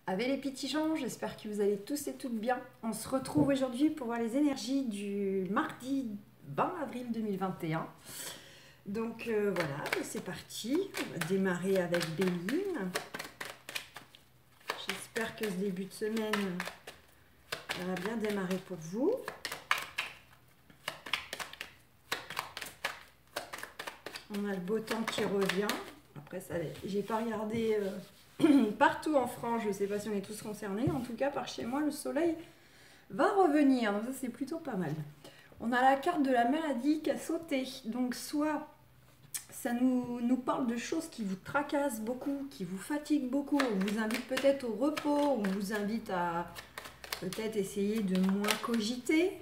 Avec les petits gens, j'espère que vous allez tous et toutes bien. On se retrouve aujourd'hui pour voir les énergies du mardi 20 avril 2021. Donc voilà, c'est parti. On va démarrer avec Béline. J'espère que ce début de semaine va bien démarrer pour vous. On a le beau temps qui revient. Après, ça, j'ai pas regardé partout en France. Je ne sais pas si on est tous concernés. En tout cas, par chez moi, le soleil va revenir. Donc ça, c'est plutôt pas mal. On a la carte de la maladie qui a sauté. Donc soit ça nous parle de choses qui vous tracassent beaucoup, qui vous fatiguent beaucoup. On vous invite peut-être au repos. On vous invite à peut-être essayer de moins cogiter.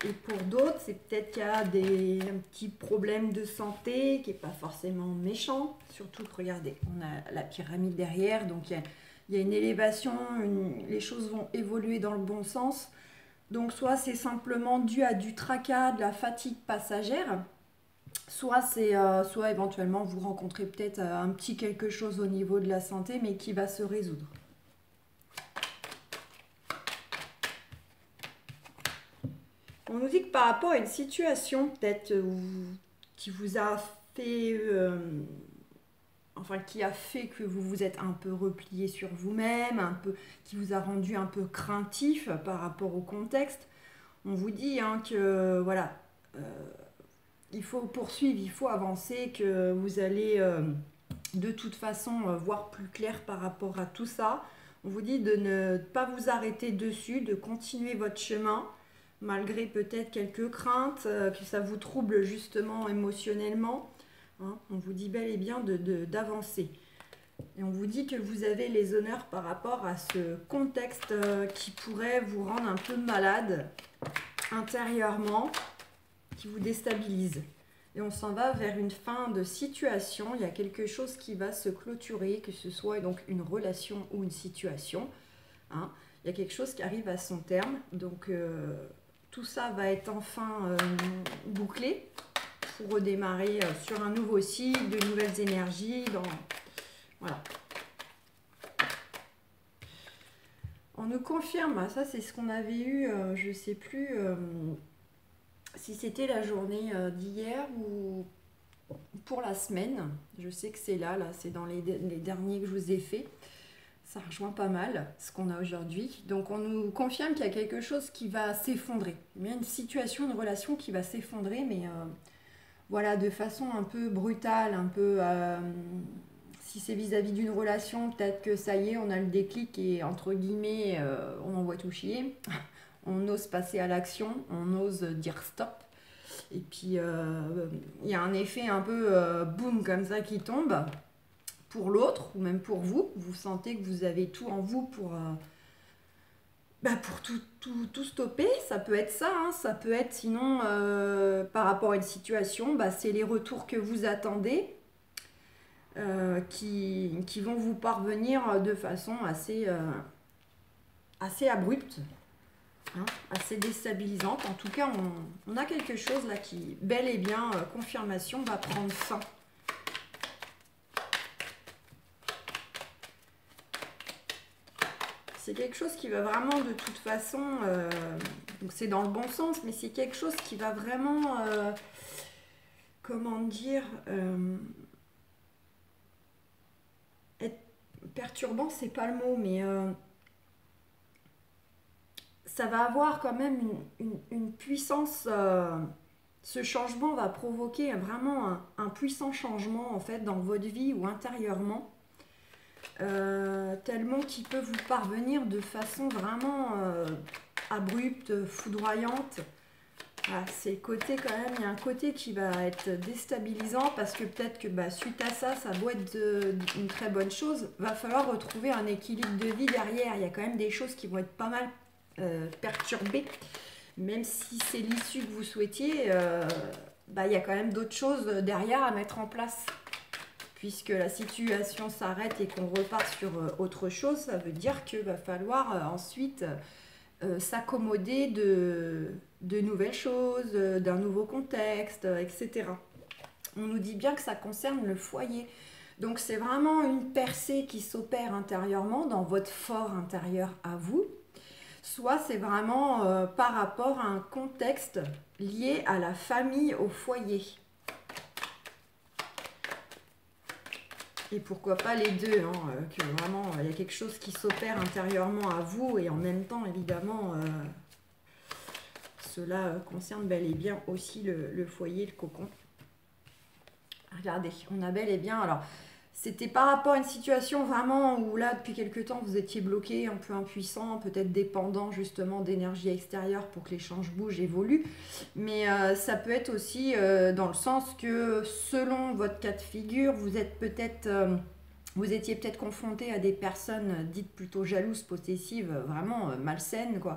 Et pour d'autres, c'est peut-être qu'il y a un petit problème de santé qui n'est pas forcément méchant. Surtout que regardez, on a la pyramide derrière, donc il y a une élévation, les choses vont évoluer dans le bon sens. Donc soit c'est simplement dû à du tracas, de la fatigue passagère, soit éventuellement vous rencontrez peut-être un petit quelque chose au niveau de la santé, mais qui va se résoudre. On nous dit que par rapport à une situation peut-être qui vous a fait, qui a fait que vous vous êtes un peu replié sur vous-même, qui vous a rendu un peu craintif par rapport au contexte, on vous dit que voilà, il faut poursuivre, il faut avancer, que vous allez de toute façon voir plus clair par rapport à tout ça. On vous dit de ne pas vous arrêter dessus, de continuer votre chemin, malgré peut-être quelques craintes, que ça vous trouble justement émotionnellement. On vous dit bel et bien d'avancer. Et on vous dit que vous avez les honneurs par rapport à ce contexte qui pourrait vous rendre un peu malade intérieurement, qui vous déstabilise. Et on s'en va vers une fin de situation. Il y a quelque chose qui va se clôturer, que ce soit donc une relation ou une situation. Il y a quelque chose qui arrive à son terme. Donc tout ça va être enfin bouclé pour redémarrer sur un nouveau cycle, de nouvelles énergies. Voilà. On nous confirme, ça c'est ce qu'on avait eu, je ne sais plus si c'était la journée d'hier ou pour la semaine. Je sais que c'est là c'est dans les derniers que je vous ai fait. Ça rejoint pas mal ce qu'on a aujourd'hui. Donc on nous confirme qu'il y a quelque chose qui va s'effondrer. Il y a une situation, une relation qui va s'effondrer, mais voilà, de façon un peu brutale, un peu... si c'est vis-à-vis d'une relation, peut-être que ça y est, on a le déclic et entre guillemets, on envoie tout chier. On ose passer à l'action, on ose dire stop. Et puis il y a un effet un peu boum comme ça qui tombe. Pour l'autre ou même pour vous, vous sentez que vous avez tout en vous pour tout stopper. Ça peut être ça, ça peut être sinon par rapport à une situation, c'est les retours que vous attendez qui vont vous parvenir de façon assez abrupte, assez déstabilisante. En tout cas, on a quelque chose là qui, bel et bien, confirmation, va prendre fin. C'est quelque chose qui va vraiment de toute façon, donc c'est dans le bon sens, mais c'est quelque chose qui va vraiment, comment dire, être perturbant, c'est pas le mot, mais ça va avoir quand même une puissance, ce changement va provoquer vraiment un puissant changement en fait dans votre vie ou intérieurement. Tellement qu'il peut vous parvenir de façon vraiment abrupte, foudroyante. Voilà, c'est le côté quand même, il y a un côté qui va être déstabilisant parce que peut-être que suite à ça, ça doit être une très bonne chose. Va falloir retrouver un équilibre de vie derrière. Il y a quand même des choses qui vont être pas mal perturbées. Même si c'est l'issue que vous souhaitiez, il y a quand même d'autres choses derrière à mettre en place. Puisque la situation s'arrête et qu'on repart sur autre chose, ça veut dire qu'il va falloir ensuite s'accommoder de nouvelles choses, d'un nouveau contexte, etc. On nous dit bien que ça concerne le foyer. Donc c'est vraiment une percée qui s'opère intérieurement dans votre fort intérieur à vous. Soit c'est vraiment par rapport à un contexte lié à la famille, au foyer. Et pourquoi pas les deux, hein, que vraiment il y a quelque chose qui s'opère intérieurement à vous et en même temps évidemment cela concerne bel et bien aussi le foyer, le cocon. Regardez, on a bel et bien, alors c'était par rapport à une situation vraiment où là depuis quelque temps vous étiez bloqué, un peu impuissant, peut-être dépendant justement d'énergie extérieure pour que l'échange bouge, évolue, mais ça peut être aussi dans le sens que selon votre cas de figure, vous êtes peut-être vous étiez peut-être confronté à des personnes dites plutôt jalouses, possessives, vraiment malsaines quoi.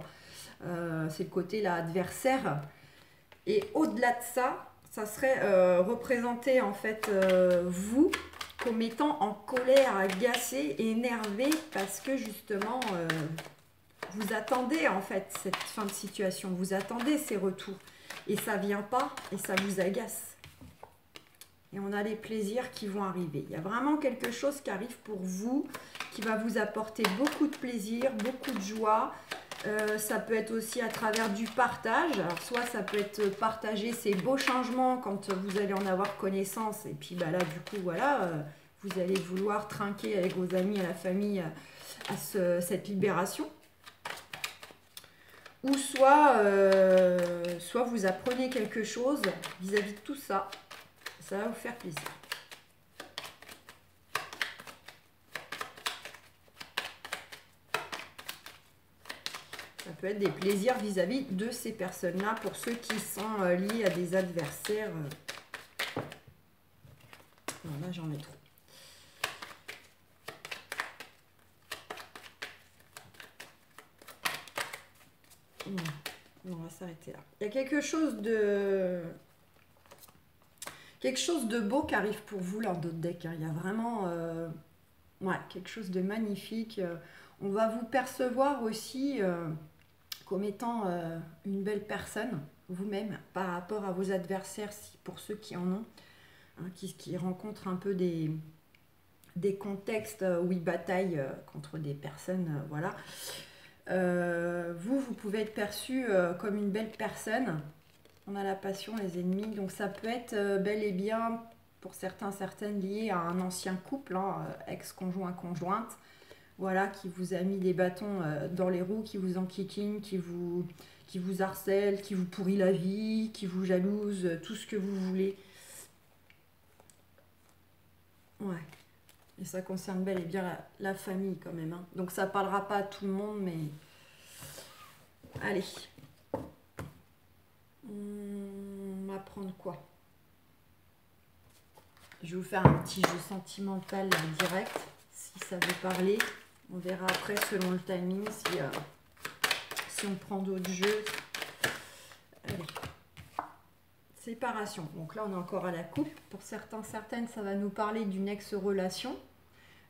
C'est le côté là adversaire, et au-delà de ça, ça serait représenter en fait vous comme étant en colère, agacé, énervé parce que justement vous attendez en fait cette fin de situation, vous attendez ces retours et ça vient pas et ça vous agace. Et on a les plaisirs qui vont arriver. Il y a vraiment quelque chose qui arrive pour vous, qui va vous apporter beaucoup de plaisir, beaucoup de joie. Ça peut être aussi à travers du partage. Alors soit ça peut être partager ces beaux changements quand vous allez en avoir connaissance. Et puis bah là du coup voilà, vous allez vouloir trinquer avec vos amis, à la famille, à cette libération. Ou soit vous apprenez quelque chose vis-à-vis de tout ça. Ça va vous faire plaisir. Ça peut être des plaisirs vis-à-vis de ces personnes-là pour ceux qui sont liés à des adversaires. Non, là, j'en ai trop. Non, on va s'arrêter là. Il y a quelque chose de beau qui arrive pour vous lors d'autres decks. Il y a vraiment quelque chose de magnifique. On va vous percevoir aussi comme étant une belle personne, vous-même, par rapport à vos adversaires, pour ceux qui en ont, hein, qui rencontrent un peu des contextes où ils bataillent contre des personnes, voilà. Vous pouvez être perçu comme une belle personne. On a la passion, les ennemis, donc ça peut être bel et bien, pour certains, certaines, lié à un ancien couple, hein, ex-conjoint, conjointe, voilà, qui vous a mis des bâtons dans les roues, qui vous enquiquine, qui vous harcèle, qui vous pourrit la vie, qui vous jalouse, tout ce que vous voulez. Ouais. Et ça concerne bel et bien la famille quand même, hein. Donc ça parlera pas à tout le monde, mais... Allez. On va prendre quoi? Je vais vous faire un petit jeu sentimental direct, si ça veut parler. On verra après selon le timing si on prend d'autres jeux. Allez. Séparation. Donc là, on est encore à la coupe. Pour certains, certaines, ça va nous parler d'une ex-relation.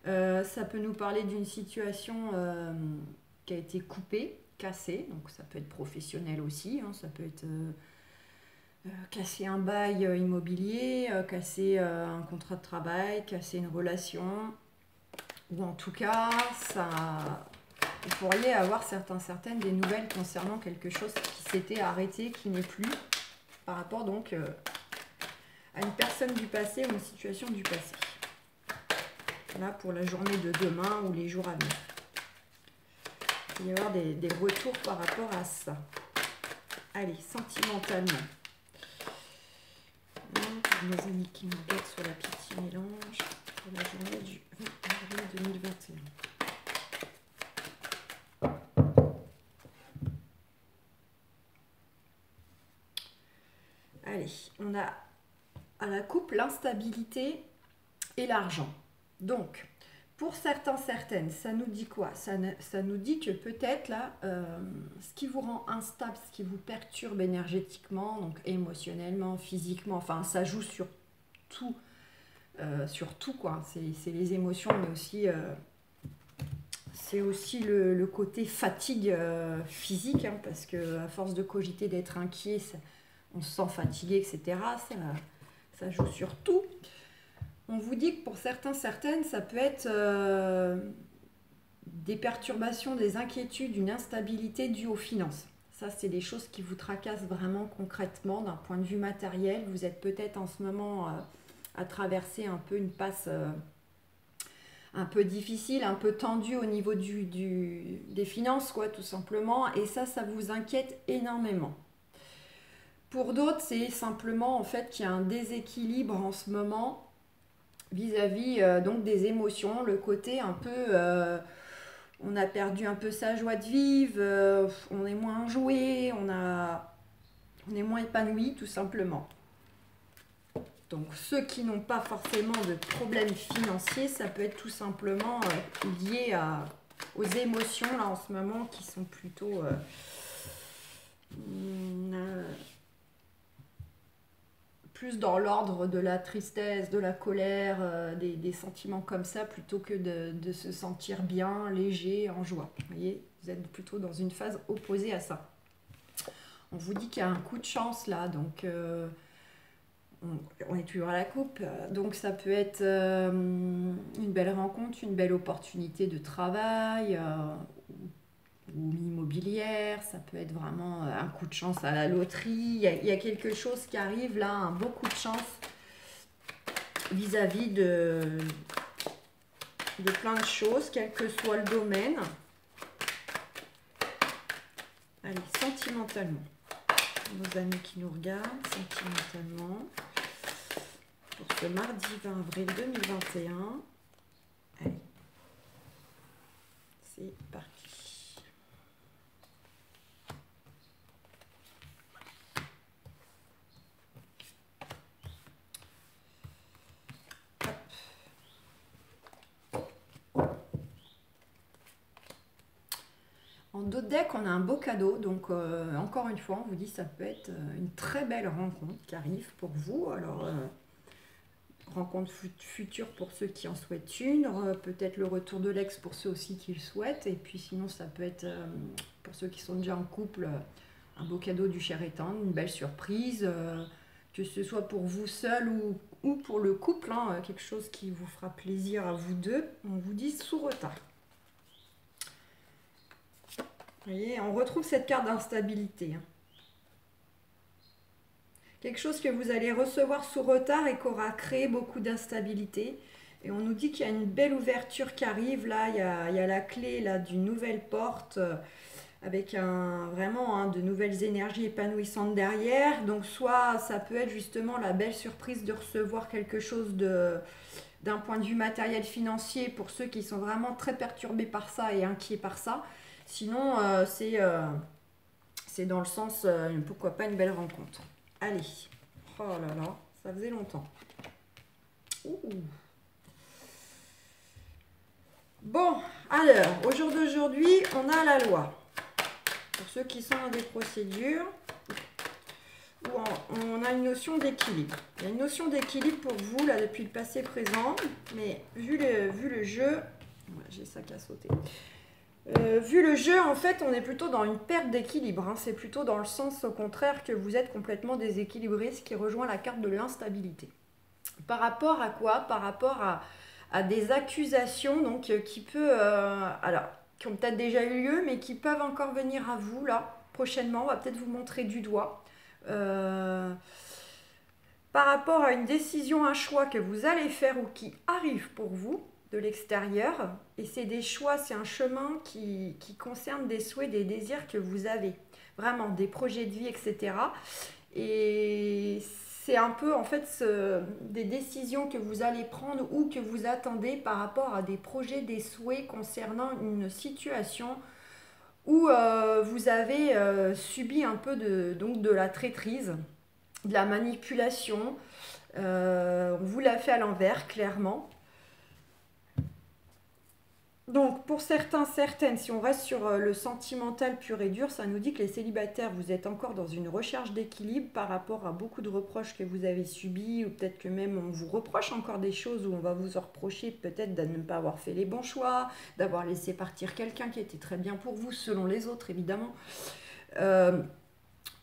Ça peut nous parler d'une situation qui a été coupée, cassée. Donc ça peut être professionnel aussi. Hein. Ça peut être casser un bail immobilier, casser un contrat de travail, casser une relation. Ou en tout cas, vous pourriez avoir certaines des nouvelles concernant quelque chose qui s'était arrêté, qui n'est plus, par rapport donc à une personne du passé ou une situation du passé. Là, pour la journée de demain ou les jours à venir. Il va y avoir des retours par rapport à ça. Allez, sentimentalement. Mes amis qui me regardent sur la petite mélange pour la journée du 20 avril 2021. Allez, on a à la coupe l'instabilité et l'argent. Donc, pour certains, certaines, ça nous dit quoi? Ça nous dit que peut-être là, ce qui vous rend instable, ce qui vous perturbe énergétiquement, donc émotionnellement, physiquement, enfin ça joue sur tout quoi. C'est les émotions, mais aussi c'est aussi le côté fatigue physique, hein, parce que à force de cogiter, d'être inquiet, on se sent fatigué, etc. Ça joue sur tout. On vous dit que pour certains, certaines, ça peut être des perturbations, des inquiétudes, une instabilité due aux finances. Ça, c'est des choses qui vous tracassent vraiment concrètement d'un point de vue matériel. Vous êtes peut-être en ce moment à traverser un peu une passe un peu difficile, un peu tendue au niveau des finances, quoi, tout simplement. Et ça vous inquiète énormément. Pour d'autres, c'est simplement en fait qu'il y a un déséquilibre en ce moment vis-à-vis donc des émotions, le côté un peu on a perdu un peu sa joie de vivre, on est moins enjoué, on est moins épanoui tout simplement. Donc ceux qui n'ont pas forcément de problèmes financiers, ça peut être tout simplement lié aux émotions là en ce moment qui sont plutôt plus dans l'ordre de la tristesse, de la colère, des sentiments comme ça, plutôt que de se sentir bien, léger, en joie. Vous voyez, vous êtes plutôt dans une phase opposée à ça. On vous dit qu'il y a un coup de chance là, donc on est toujours à la coupe. Donc ça peut être une belle rencontre, une belle opportunité de travail, ou immobilière, ça peut être vraiment un coup de chance à la loterie. Il y a quelque chose qui arrive là, un beau coup de chance vis-à-vis de plein de choses, quel que soit le domaine. Allez, sentimentalement. Nos amis qui nous regardent, sentimentalement. Pour ce mardi 20 avril 2021. Allez, c'est parti. En dos de deck, on a un beau cadeau. Donc, encore une fois, on vous dit ça peut être une très belle rencontre qui arrive pour vous. Alors, rencontre future pour ceux qui en souhaitent une. Peut-être le retour de l'ex pour ceux aussi qui le souhaitent. Et puis, sinon, ça peut être, pour ceux qui sont déjà en couple, un beau cadeau du cher et tendre, une belle surprise. Que ce soit pour vous seul ou pour le couple, hein, quelque chose qui vous fera plaisir à vous deux. On vous dit sous retard. Vous voyez, on retrouve cette carte d'instabilité. Hein. Quelque chose que vous allez recevoir sous retard et qui aura créé beaucoup d'instabilité. Et on nous dit qu'il y a une belle ouverture qui arrive. Là, il y a la clé là, d'une nouvelle porte avec vraiment de nouvelles énergies épanouissantes derrière. Donc, soit ça peut être justement la belle surprise de recevoir quelque chose d'un point de vue matériel financier pour ceux qui sont vraiment très perturbés par ça et inquiets par ça. Sinon, c'est dans le sens, pourquoi pas une belle rencontre. Allez. Oh là là, ça faisait longtemps. Ouh. Bon, alors, au jour d'aujourd'hui, on a la loi. Pour ceux qui sont dans des procédures, où on a une notion d'équilibre. Il y a une notion d'équilibre pour vous, là, depuis le passé présent, mais vu le jeu, j'ai ça qui a sauté. Vu le jeu, en fait, on est plutôt dans une perte d'équilibre. Hein. C'est plutôt dans le sens, au contraire, que vous êtes complètement déséquilibré, ce qui rejoint la carte de l'instabilité. Par rapport à quoi? Par rapport à des accusations donc, qui ont peut-être déjà eu lieu, mais qui peuvent encore venir à vous, là, prochainement. On va peut-être vous montrer du doigt. Par rapport à une décision, un choix que vous allez faire ou qui arrive pour vous, de l'extérieur, et c'est des choix, c'est un chemin qui concerne des souhaits, des désirs que vous avez, vraiment des projets de vie, etc. Et c'est un peu en fait des décisions que vous allez prendre ou que vous attendez par rapport à des projets, des souhaits concernant une situation où vous avez subi un peu de la traîtrise, de la manipulation. On vous l'a fait à l'envers, clairement. Donc, pour certains, certaines, si on reste sur le sentimental pur et dur, ça nous dit que les célibataires, vous êtes encore dans une recherche d'équilibre par rapport à beaucoup de reproches que vous avez subis, ou peut-être que même on vous reproche encore des choses où on va vous en reprocher peut-être de ne pas avoir fait les bons choix, d'avoir laissé partir quelqu'un qui était très bien pour vous, selon les autres évidemment.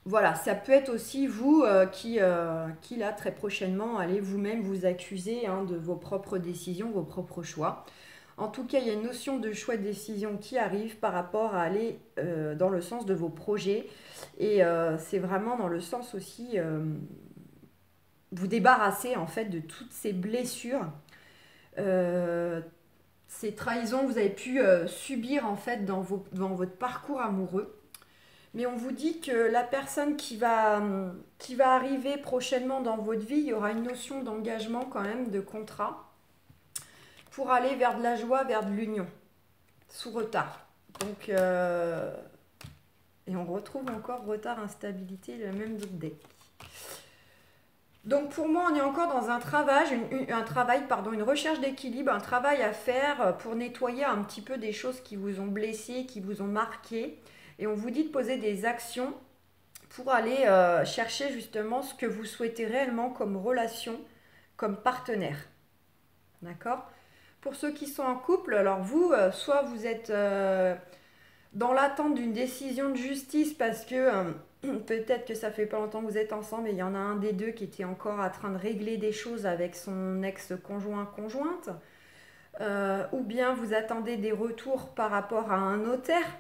Voilà, ça peut être aussi vous qui là, très prochainement, allez vous-même vous accuser hein, de vos propres décisions, vos propres choix. En tout cas, il y a une notion de choix de décision qui arrive par rapport à aller dans le sens de vos projets. Et c'est vraiment dans le sens aussi, vous débarrasser en fait de toutes ces blessures, euh, ces trahisons que vous avez pu subir en fait dans votre parcours amoureux. Mais on vous dit que la personne qui va arriver prochainement dans votre vie, il y aura une notion d'engagement quand même, de contrat, pour aller vers de la joie, vers de l'union, sous retard. Donc, et on retrouve encore retard, instabilité, le même deck. Donc pour moi, on est encore dans un travail, une recherche d'équilibre, un travail à faire pour nettoyer un petit peu des choses qui vous ont blessé, qui vous ont marqué. Et on vous dit de poser des actions pour aller chercher justement ce que vous souhaitez réellement comme relation, comme partenaire. D'accord? Pour ceux qui sont en couple, alors vous, soit vous êtes dans l'attente d'une décision de justice parce que peut-être que ça fait pas longtemps que vous êtes ensemble et il y en a un des deux qui était encore en train de régler des choses avec son ex-conjointe, ou bien vous attendez des retours par rapport à un notaire,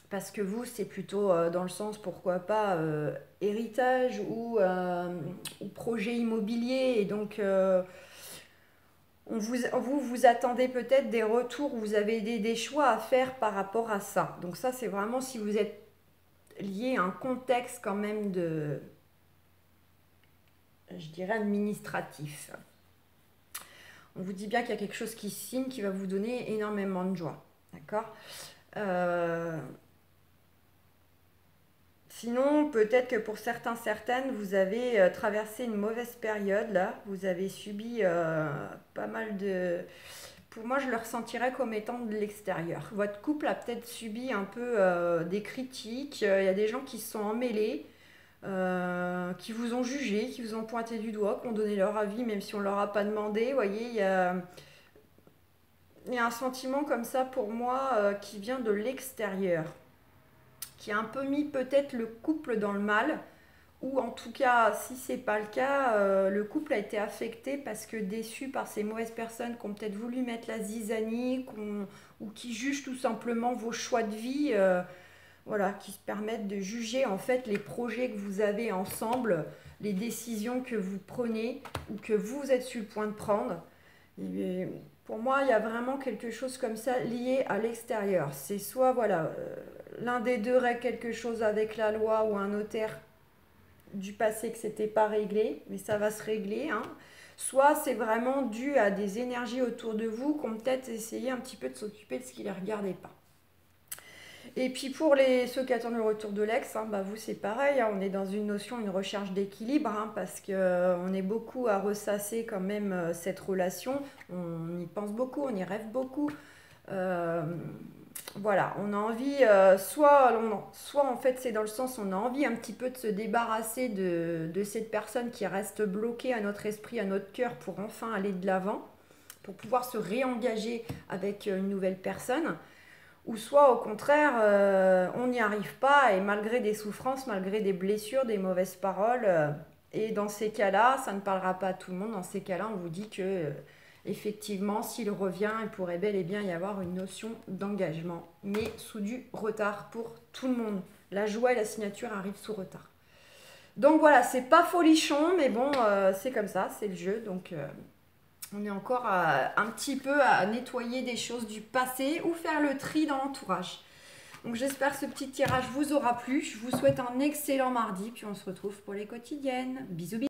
parce que vous, c'est plutôt dans le sens, pourquoi pas, héritage ou projet immobilier, et donc vous attendez peut-être des retours, vous avez des choix à faire par rapport à ça. Donc ça, c'est vraiment si vous êtes lié à un contexte quand même de, je dirais, administratif. On vous dit bien qu'il y a quelque chose qui signe, qui va vous donner énormément de joie. D'accord Sinon, peut-être que pour certaines, vous avez traversé une mauvaise période, là. Vous avez subi pas mal de... Pour moi, je le ressentirais comme étant de l'extérieur. Votre couple a peut-être subi un peu des critiques. Il y a des gens qui se sont emmêlés, qui vous ont jugé, qui vous ont pointé du doigt, qui ont donné leur avis, même si on ne leur a pas demandé. Vous voyez, il y a un sentiment comme ça pour moi qui vient de l'extérieur, qui a un peu mis peut-être le couple dans le mal, ou en tout cas, si c'est pas le cas, le couple a été affecté parce que déçu par ces mauvaises personnes qui ont peut-être voulu mettre la zizanie, ou qui jugent tout simplement vos choix de vie, voilà, qui se permettent de juger en fait les projets que vous avez ensemble, les décisions que vous prenez ou que vous êtes sur le point de prendre. Et pour moi, il y a vraiment quelque chose comme ça lié à l'extérieur. C'est soit voilà, l'un des deux règle quelque chose avec la loi ou un notaire du passé que c'était pas réglé, mais ça va se régler. Hein. Soit c'est vraiment dû à des énergies autour de vous qui ont peut-être essayé un petit peu de s'occuper de ce qui ne les regardait pas. Et puis pour ceux qui attendent le retour de l'ex, hein, bah vous c'est pareil, hein, on est dans une notion, une recherche d'équilibre, hein, parce qu'on est beaucoup à ressasser quand même cette relation, on y pense beaucoup, on y rêve beaucoup. Voilà, on a envie, soit en fait c'est dans le sens on a envie un petit peu de se débarrasser de cette personne qui reste bloquée à notre esprit, à notre cœur pour enfin aller de l'avant, pour pouvoir se réengager avec une nouvelle personne. Ou soit au contraire, on n'y arrive pas et malgré des souffrances, malgré des blessures, des mauvaises paroles, et dans ces cas-là, ça ne parlera pas à tout le monde, dans ces cas-là, on vous dit que effectivement, s'il revient, il pourrait bel et bien y avoir une notion d'engagement, mais sous du retard pour tout le monde. La joie et la signature arrivent sous retard. Donc voilà, c'est pas folichon, mais bon, c'est comme ça, c'est le jeu, donc... on est encore un petit peu à nettoyer des choses du passé ou faire le tri dans l'entourage. Donc j'espère que ce petit tirage vous aura plu. Je vous souhaite un excellent mardi, puis on se retrouve pour les quotidiennes. Bisous bisous.